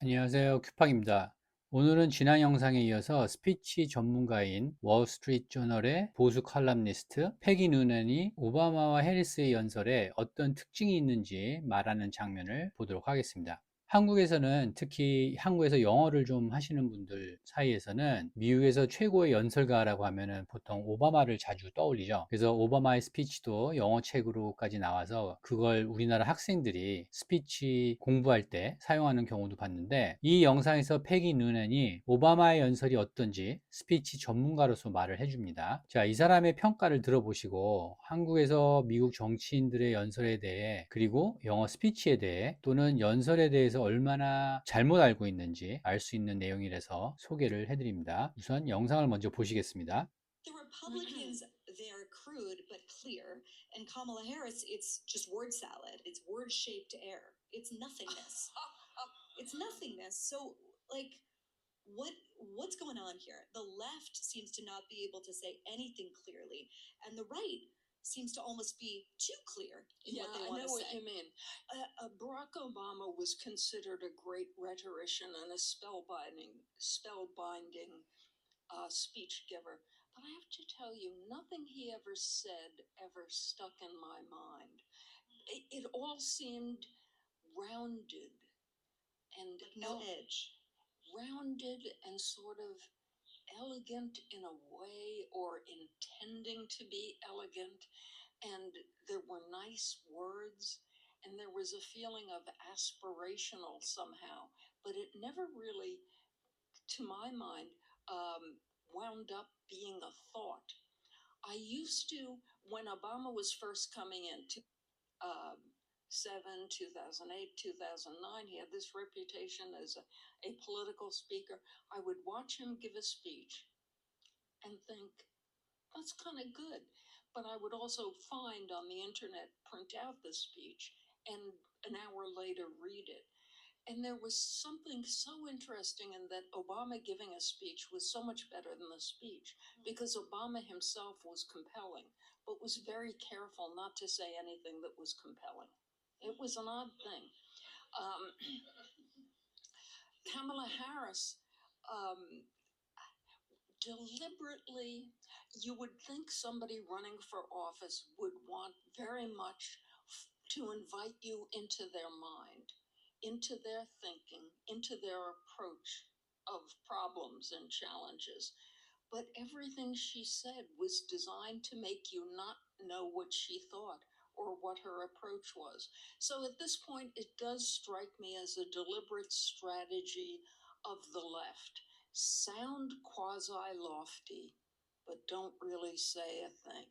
안녕하세요. 큐팍입니다. 오늘은 지난 영상에 이어서 스피치 전문가인 월스트리트 저널의 보수 칼럼니스트 패기 누넨이 오바마와 해리스의 연설에 어떤 특징이 있는지 말하는 장면을 보도록 하겠습니다. 한국에서는 특히 한국에서 영어를 좀 하시는 분들 사이에서는 미국에서 최고의 연설가라고 하면은 보통 오바마를 자주 떠올리죠. 그래서 오바마의 스피치도 영어 책으로까지 나와서 그걸 우리나라 학생들이 스피치 공부할 때 사용하는 경우도 봤는데, 이 영상에서 패기 누넨이 오바마의 연설이 어떤지 스피치 전문가로서 말을 해줍니다. 자, 이 사람의 평가를 들어보시고 한국에서 미국 정치인들의 연설에 대해, 그리고 영어 스피치에 대해 또는 연설에 대해서 얼마나 잘못 알고 있는지 알 수 있는 내용이라서 소개를 해드립니다. 우선 영상을 먼저 보시겠습니다. The Republicans, they're crude but clear, and Kamala Harris, it's just word salad. It's word-shaped air. It's nothingness. It's nothingness. So, like, what's going on here? The left seems to not be able to say anything clearly, and the right seems to almost be too clear in what they want to say. I know what you mean. Barack Obama was considered a great rhetorician and a spellbinding speech giver. But I have to tell you, nothing he ever said ever stuck in my mind. It all seemed rounded and like no edge. Rounded and sort of elegant in a way, or intending to be elegant. And there were nice words, and there was a feeling of aspirational somehow, but it never really, to my mind, wound up being a thought. I used to, when Obama was first coming in, 2008, 2009, he had this reputation as a political speaker. I would watch him give a speech and think, that's kind of good. But I would also find on the internet, print out the speech, and an hour later read it. And there was something so interesting in that Obama giving a speech was so much better than the speech, because Obama himself was compelling, but was very careful not to say anything that was compelling. It was an odd thing. Um, Kamala Harris, um, deliberately, you would think somebody running for office would want very much to invite you into their mind, into their thinking, into their approach of problems and challenges. But everything she said was designed to make you not know what she thought or what her approach was. So at this point, it does strike me as a deliberate strategy of the left. Sound quasi lofty, but don't really say a thing.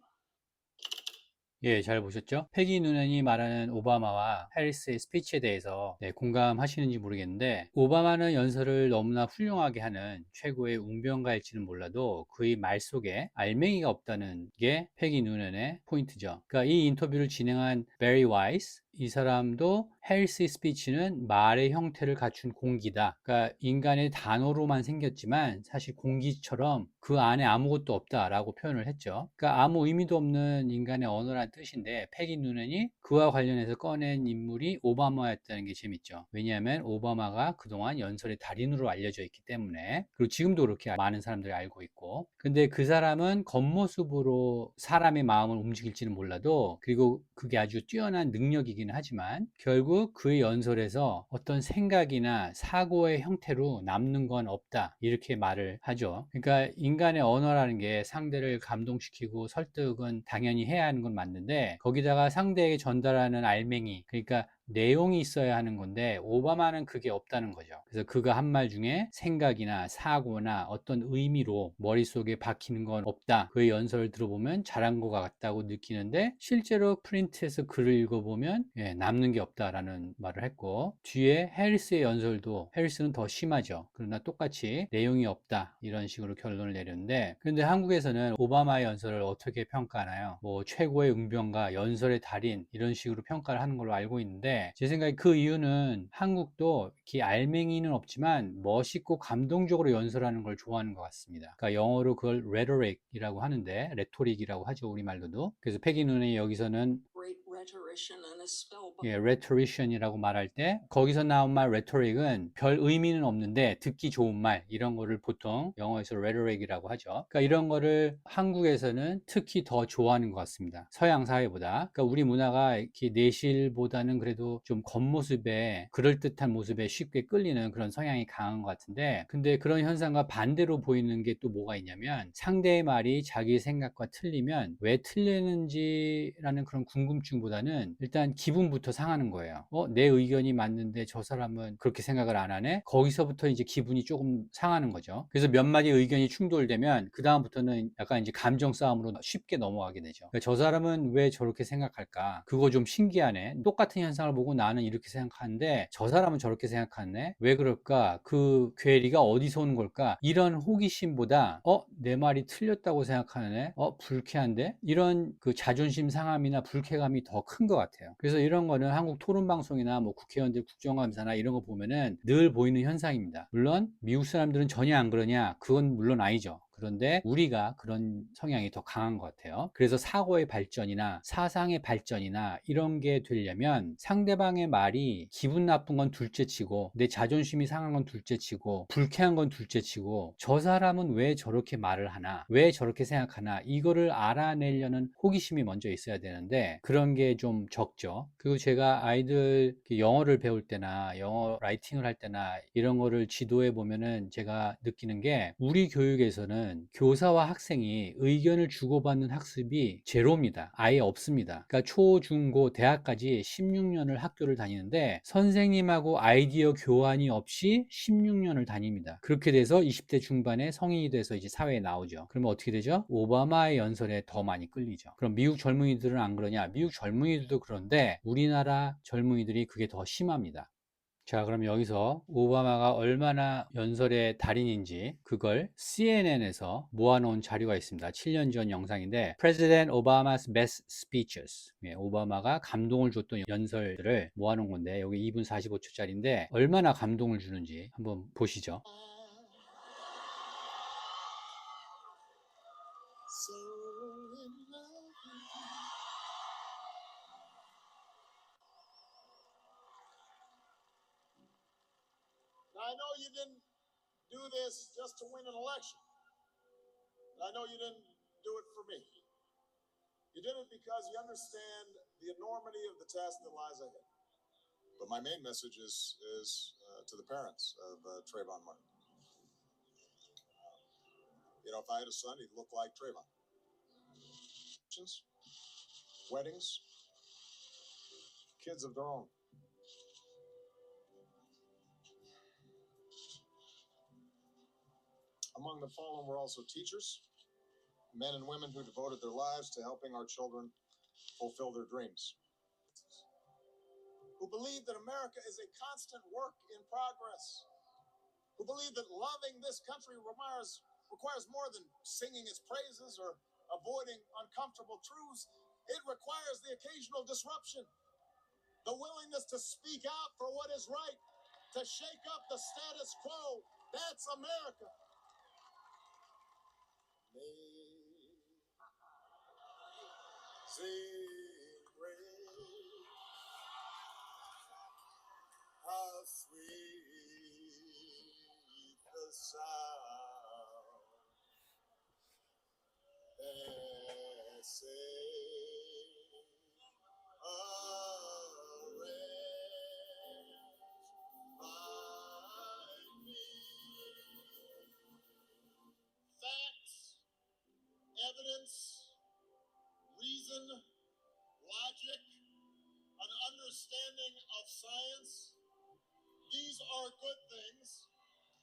예, 잘 보셨죠? 패기 누넨이 말하는 오바마와 해리스의 스피치에 대해서 공감하시는지 모르겠는데, 오바마는 연설을 너무나 훌륭하게 하는 최고의 웅변가일지는 몰라도 그의 말 속에 알맹이가 없다는 게 패기 누넨의 포인트죠. 그러니까 이 인터뷰를 진행한 베리 와이스, 이 사람도 해리스의 스피치는 말의 형태를 갖춘 공기다. 그러니까 인간의 단어로만 생겼지만 사실 공기처럼 그 안에 아무것도 없다라고 표현을 했죠. 그러니까 아무 의미도 없는 인간의 언어란 뜻인데, 패기 누넨이 그와 관련해서 꺼낸 인물이 오바마였다는 게 재밌죠. 왜냐하면 오바마가 그동안 연설의 달인으로 알려져 있기 때문에, 그리고 지금도 그렇게 많은 사람들이 알고 있고, 근데 그 사람은 겉모습으로 사람의 마음을 움직일지는 몰라도, 그리고 그게 아주 뛰어난 능력이긴 하지만 결국 그의 연설에서 어떤 생각이나 사고의 형태로 남는 건 없다, 이렇게 말을 하죠. 그러니까 인간의 언어라는 게 상대를 감동시키고 설득은 당연히 해야 하는 건 맞는데, 거기다가 상대에게 전달하는 알맹이, 그러니까 내용이 있어야 하는 건데 오바마는 그게 없다는 거죠. 그래서 그가 한 말 중에 생각이나 사고나 어떤 의미로 머릿속에 박히는 건 없다. 그의 연설을 들어보면 잘한 것 같다고 느끼는데, 실제로 프린트에서 글을 읽어보면 남는 게 없다라는 말을 했고, 뒤에 해리스의 연설도, 해리스는 더 심하죠. 그러나 똑같이 내용이 없다, 이런 식으로 결론을 내렸는데, 그런데 한국에서는 오바마의 연설을 어떻게 평가하나요? 뭐 최고의 응변가, 연설의 달인, 이런 식으로 평가를 하는 걸로 알고 있는데, 제 생각에 그 이유는 한국도 이렇게 알맹이는 없지만 멋있고 감동적으로 연설하는 걸 좋아하는 것 같습니다. 그러니까 영어로 그걸 rhetoric이라고 하는데, 레토릭이라고 하죠, 우리말로도. 그래서 패기 누넨이 여기서는 rhetorician and a spellbinder. 예, rhetorician이라고 말할 때 거기서 나온 말 rhetoric은 별 의미는 없는데 듣기 좋은 말 이런 거를 보통 영어에서 rhetoric이라고 하죠. 그러니까 이런 거를 한국에서는 특히 더 좋아하는 것 같습니다. 서양 사회보다. 그러니까 우리 문화가 이렇게 내실보다는 그래도 좀 겉모습에 그럴듯한 모습에 쉽게 끌리는 그런 성향이 강한 것 같은데 근데 그런 현상과 반대로 보이는 게 또 뭐가 있냐면 상대의 말이 자기 생각과 틀리면 왜 틀리는지라는 그런 궁금증보다는 일단 기분부터 상하는 거예요. 내 의견이 맞는데 저 사람은 그렇게 생각을 안 하네? 거기서부터 이제 기분이 조금 상하는 거죠. 그래서 몇 마디 의견이 충돌되면 그다음부터는 약간 이제 감정 싸움으로 쉽게 넘어가게 되죠. 그러니까 저 사람은 왜 저렇게 생각할까? 그거 좀 신기하네. 똑같은 현상을 보고 나는 이렇게 생각하는데 저 사람은 저렇게 생각하네? 왜 그럴까? 그 괴리가 어디서 오는 걸까? 이런 호기심보다 내 말이 틀렸다고 생각하네? 불쾌한데? 이런 그 자존심 상함이나 불쾌감이 더 큰 것 같아요. 그래서 이런 거는 한국 토론방송이나 뭐 국회의원들 국정감사나 이런 거 보면은 늘 보이는 현상입니다. 물론 미국 사람들은 전혀 안 그러냐? 그건 물론 아니죠. 그런데 우리가 그런 성향이 더 강한 것 같아요. 그래서 사고의 발전이나 사상의 발전이나 이런 게 되려면 상대방의 말이 기분 나쁜 건 둘째치고 내 자존심이 상한 건 둘째치고 불쾌한 건 둘째치고 저 사람은 왜 저렇게 말을 하나 왜 저렇게 생각하나 이거를 알아내려는 호기심이 먼저 있어야 되는데 그런 게 좀 적죠. 그리고 제가 아이들 영어를 배울 때나 영어 라이팅을 할 때나 이런 거를 지도해 보면은 제가 느끼는 게 우리 교육에서는 교사와 학생이 의견을 주고받는 학습이 제로입니다. 아예 없습니다. 그러니까 초, 중, 고, 대학까지 16년을 학교를 다니는데 선생님하고 아이디어 교환이 없이 16년을 다닙니다. 그렇게 돼서 20대 중반에 성인이 돼서 이제 사회에 나오죠. 그러면 어떻게 되죠? 오바마의 연설에 더 많이 끌리죠. 그럼 미국 젊은이들은 안 그러냐? 미국 젊은이들도 그런데 우리나라 젊은이들이 그게 더 심합니다. 자, 그럼 여기서 오바마가 얼마나 연설의 달인인지 그걸 CNN에서 모아놓은 자료가 있습니다. 7년 전 영상인데 President Obama's Best Speeches. 예, 오바마가 감동을 줬던 연설들을 모아놓은 건데 여기 2분 45초짜리인데 얼마나 감동을 주는지 한번 보시죠. So in love with you. Now, I know you didn't do this just to win an election. I know you didn't do it for me. You did it because you understand the enormity of the task that lies ahead. But my main message is to the parents of Trayvon Martin. You know, if I had a son, he'd look like Trayvon. Weddings, kids of their own. Among the fallen were also teachers, men and women who devoted their lives to helping our children fulfill their dreams, who believe that America is a constant work in progress, who believe that loving this country requires more than singing its praises or avoiding uncomfortable truths. It requires the occasional disruption, the willingness to speak out for what is right, to shake up the status quo. That's America. Amazing grace, how sweet the sound that saved a wretch like me. Facts, evidence, reason, logic, an understanding of science. These are good things.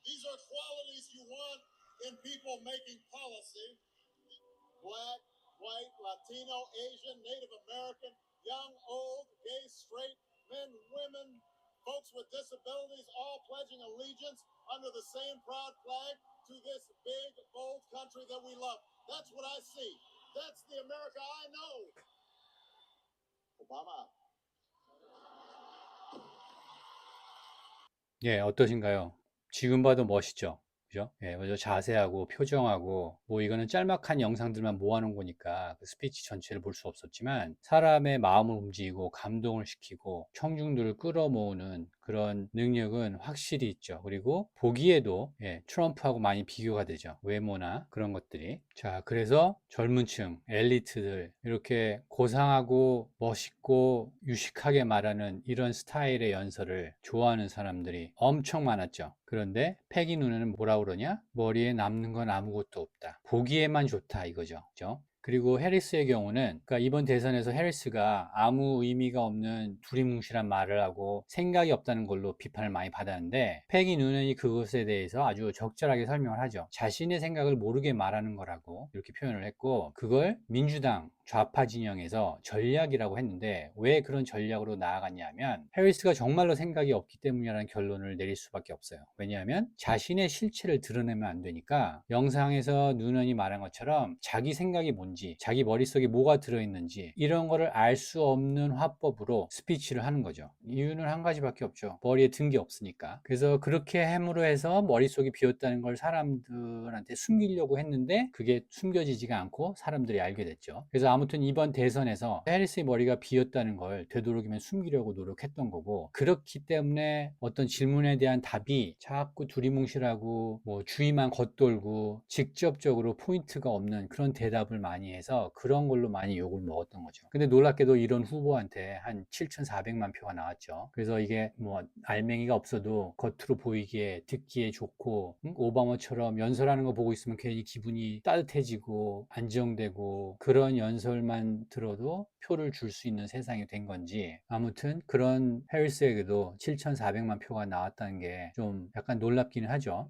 These are qualities you want in people making policy. Black, white, Latino, Asian, Native American, young, old, gay, straight, men, women, folks with disabilities, all pledging allegiance under the same proud flag to this big, bold country that we love. That's what I see. That's the America I know. Obama. 예, 어떠신가요? 지금 봐도 멋있죠? 그죠? 예, 먼저 자세하고 표정하고 뭐 이거는 짤막한 영상들만 모아놓은 거니까 그 스피치 전체를 볼 수 없었지만 사람의 마음을 움직이고 감동을 시키고 청중들을 끌어모으는 그런 능력은 확실히 있죠. 그리고 보기에도 예, 트럼프하고 많이 비교가 되죠. 외모나 그런 것들이. 자, 그래서 젊은 층, 엘리트들 이렇게 고상하고 멋있고 유식하게 말하는 이런 스타일의 연설을 좋아하는 사람들이 엄청 많았죠. 그런데 패기 눈에는 뭐라 그러냐? 머리에 남는 건 아무것도 없다. 보기에만 좋다 이거죠. 그죠? 그리고 해리스의 경우는 그러니까 이번 대선에서 해리스가 아무 의미가 없는 두리뭉실한 말을 하고 생각이 없다는 걸로 비판을 많이 받았는데 패기 누는이 그것에 대해서 아주 적절하게 설명을 하죠. 자신의 생각을 모르게 말하는 거라고 이렇게 표현을 했고 그걸 민주당 좌파 진영에서 전략이라고 했는데 왜 그런 전략으로 나아갔냐면 해리스가 정말로 생각이 없기 때문이라는 결론을 내릴 수밖에 없어요. 왜냐하면 자신의 실체를 드러내면 안 되니까 영상에서 누넌이 말한 것처럼 자기 생각이 뭔지 자기 머릿속에 뭐가 들어있는지 이런 거를 알 수 없는 화법으로 스피치를 하는 거죠. 이유는 한 가지밖에 없죠. 머리에 든 게 없으니까. 그래서 그렇게 함으로 해서 머릿속이 비었다는 걸 사람들한테 숨기려고 했는데 그게 숨겨지지가 않고 사람들이 알게 됐죠. 그래서 아무튼 이번 대선에서 해리스의 머리가 비었다는 걸 되도록이면 숨기려고 노력했던 거고 그렇기 때문에 어떤 질문에 대한 답이 자꾸 두리뭉실하고 뭐 주위만 겉돌고 직접적으로 포인트가 없는 그런 대답을 많이 해서 그런 걸로 많이 욕을 먹었던 거죠. 근데 놀랍게도 이런 후보한테 한 7,400만 표가 나왔죠. 그래서 이게 뭐 알맹이가 없어도 겉으로 보이기에 듣기에 좋고 오바마처럼 연설하는 거 보고 있으면 괜히 기분이 따뜻해지고 안정되고 그런 연설만 들어도 표를 줄 수 있는 세상이 된 건지 아무튼 그런 해리스에게도 7,400만 표가 나왔다는 게 좀 약간 놀랍기는 하죠.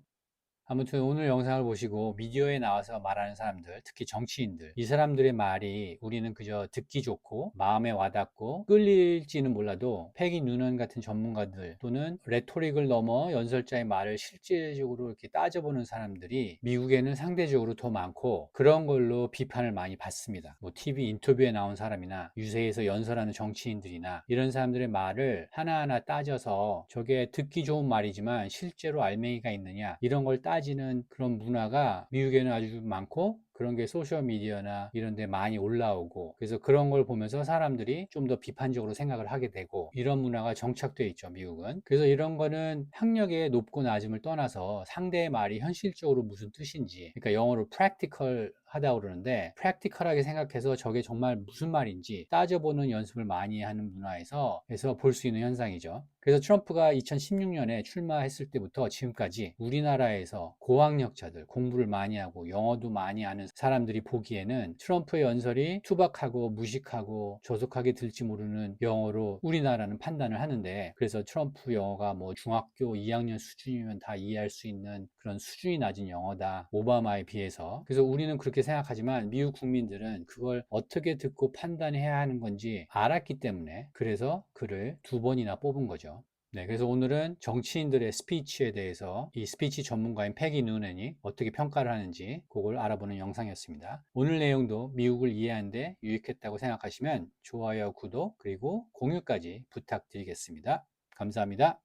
아무튼 오늘 영상을 보시고 미디어에 나와서 말하는 사람들, 특히 정치인들, 이 사람들의 말이 우리는 그저 듣기 좋고 마음에 와닿고 끌릴지는 몰라도 패기 누넌 같은 전문가들 또는 레토릭을 넘어 연설자의 말을 실질적으로 이렇게 따져보는 사람들이 미국에는 상대적으로 더 많고 그런 걸로 비판을 많이 받습니다. 뭐 TV 인터뷰에 나온 사람이나 유세에서 연설하는 정치인들이나 이런 사람들의 말을 하나하나 따져서 저게 듣기 좋은 말이지만 실제로 알맹이가 있느냐 이런 걸 따지는 그런 문화가 미국에는 아주 많고 그런 게 소셜미디어나 이런 데 많이 올라오고 그래서 그런 걸 보면서 사람들이 좀 더 비판적으로 생각을 하게 되고 이런 문화가 정착되어 있죠 미국은. 그래서 이런 거는 학력의 높고 낮음을 떠나서 상대의 말이 현실적으로 무슨 뜻인지 그러니까 영어로 practical 하다고 그러는데 practical하게 생각해서 저게 정말 무슨 말인지 따져보는 연습을 많이 하는 문화에서 볼 수 있는 현상이죠. 그래서 트럼프가 2016년에 출마했을 때부터 지금까지 우리나라에서 고학력자들 공부를 많이 하고 영어도 많이 아는 사람들이 보기에는 트럼프의 연설이 투박하고 무식하고 조속하게 들지 모르는 영어로 우리나라는 판단을 하는데 그래서 트럼프 영어가 뭐 중학교 2학년 수준이면 다 이해할 수 있는 그런 수준이 낮은 영어다 오바마에 비해서. 그래서 우리는 그렇게 생각하지만 미국 국민들은 그걸 어떻게 듣고 판단해야 하는 건지 알았기 때문에 그래서 그를 2번이나 뽑은 거죠. 네, 그래서 오늘은 정치인들의 스피치에 대해서 이 스피치 전문가인 패기 누넨이 어떻게 평가를 하는지 그걸 알아보는 영상이었습니다. 오늘 내용도 미국을 이해하는데 유익했다고 생각하시면 좋아요, 구독, 그리고 공유까지 부탁드리겠습니다. 감사합니다.